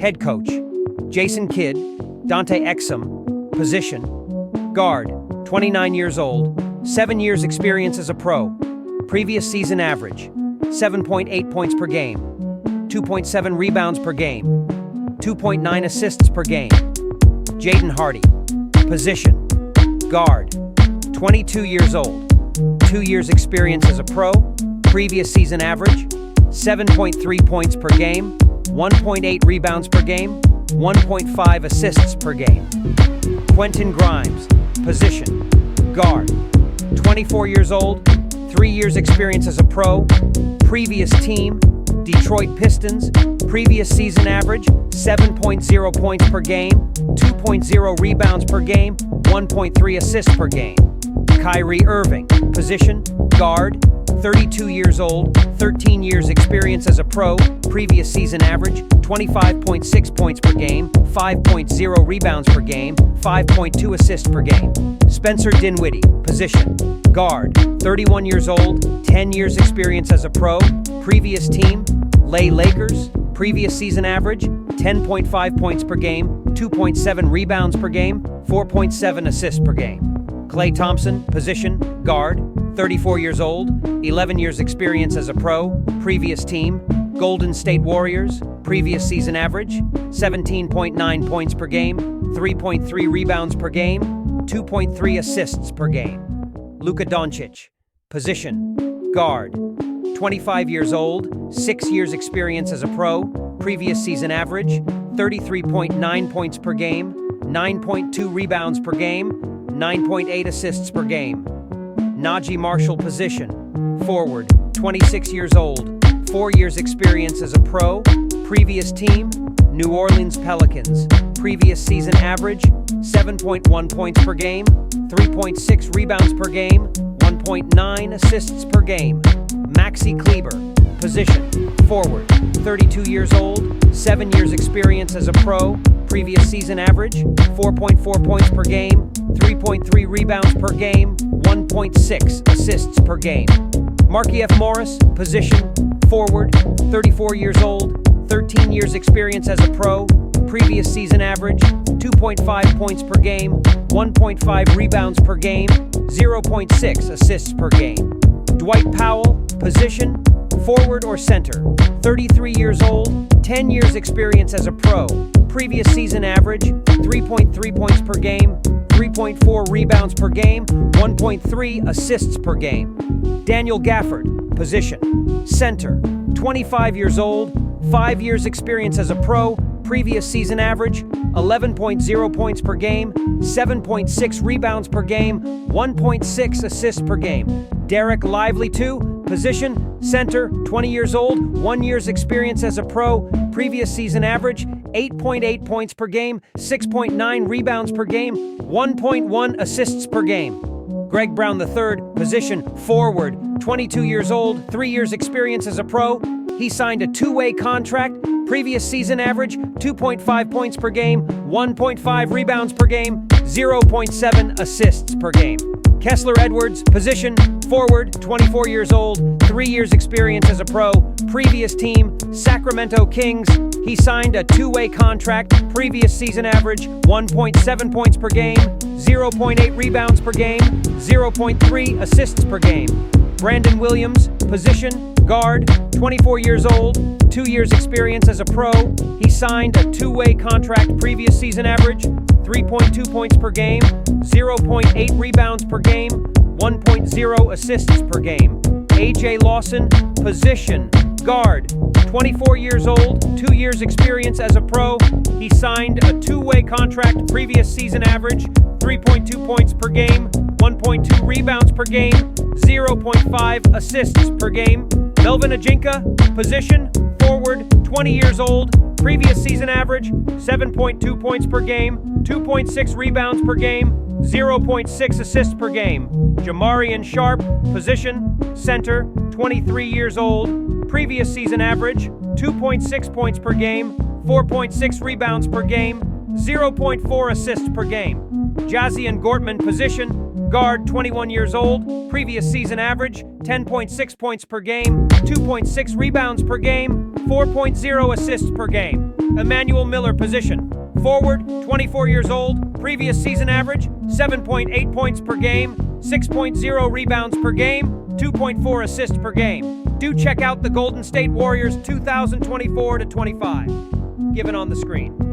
Head coach, Jason Kidd, Dante Exum. Position, guard, 29 years old, 7 years experience as a pro. Previous season average, 7.8 points per game, 2.7 rebounds per game, 2.9 assists per game. Jaden Hardy. Position, guard, 22 years old, 2 years experience as a pro. Previous season average, 7.3 points per game, 1.8 rebounds per game, 1.5 assists per game. Quentin Grimes. Position, guard, 24 years old, 3 years experience as a pro. Previous team, Detroit Pistons. Previous season average, 7.0 points per game, 2.0 rebounds per game, 1.3 assists per game. Kyrie Irving. Position, guard, 32 years old, 13 years experience as a pro. Previous season average, 25.6 points per game, 5.0 rebounds per game, 5.2 assists per game. Spencer Dinwiddie. Position, guard, 31 years old, 10 years experience as a pro. Previous team, Lakers. Previous season average, 10.5 points per game, 2.7 rebounds per game, 4.7 assists per game. Klay Thompson. Position, guard, 34 years old, 11 years experience as a pro. Previous team, Golden State Warriors. Previous season average, 17.9 points per game, 3.3 rebounds per game, 2.3 assists per game. Luka Dončić. Position, guard, 25 years old, 6 years experience as a pro. Previous season average, 33.9 points per game, 9.2 rebounds per game, 9.8 assists per game. Najee Marshall. Position, forward, 26 years old, 4 years experience as a pro. Previous team, New Orleans Pelicans. Previous season average, 7.1 points per game, 3.6 rebounds per game, 1.9 assists per game. Maxi Kleber. Position, forward, 32 years old, 7 years experience as a pro. Previous season average, 4.4 points per game, 3.3 rebounds per game, 1.6 assists per game. Markieff Morris. Position, forward, 34 years old, 13 years experience as a pro. Previous season average, 2.5 points per game, 1.5 rebounds per game, 0.6 assists per game. Dwight Powell. Position, forward or center, 33 years old, 10 years experience as a pro. Previous season average, 3.3 points per game, 3.4 rebounds per game, 1.3 assists per game. Daniel Gafford. Position, center, 25 years old, 5 years experience as a pro. Previous season average, 11.0 points per game, 7.6 rebounds per game, 1.6 assists per game. Derek Lively. Position, center, 20 years old, 1 year's experience as a pro. Previous season average, 8.8 points per game, 6.9 rebounds per game, 1.1 assists per game. Greg Brown III. Position, forward, 22 years old, 3 years experience as a pro. He signed a 2-way contract. Previous season average, 2.5 points per game, 1.5 rebounds per game, 0.7 assists per game. Kessler Edwards. Position, forward, 24 years old, 3 years experience as a pro. Previous team, Sacramento Kings. He signed a 2-way contract. Previous season average, 1.7 points per game, 0.8 rebounds per game, 0.3 assists per game. Brandon Williams. Position, guard, 24 years old, 2 years experience as a pro. He signed a 2-way contract. Previous season average, 3.2 points per game, 0.8 rebounds per game, 1.0 assists per game. AJ Lawson. Position, guard, 24 years old, 2 years experience as a pro. He signed a 2-way contract. Previous season average, 3.2 points per game, 1.2 rebounds per game, 0.5 assists per game. Melvin Ajinka. Position, forward, 20 years old, previous season average, 7.2 points per game, 2.6 rebounds per game, 0.6 assists per game. Jamarian Sharp. Position, center, 23 years old, previous season average, 2.6 points per game, 4.6 rebounds per game, 0.4 assists per game. Jazian Gortman. Position, guard, 21 years old, previous season average, 10.6 points per game, 2.6 rebounds per game, 4.0 assists per game. Emmanuel Miller, position. Forward, 24 years old, previous season average, 7.8 points per game, 6.0 rebounds per game, 2.4 assists per game. Do check out the Golden State Warriors 2024-25, given on the screen.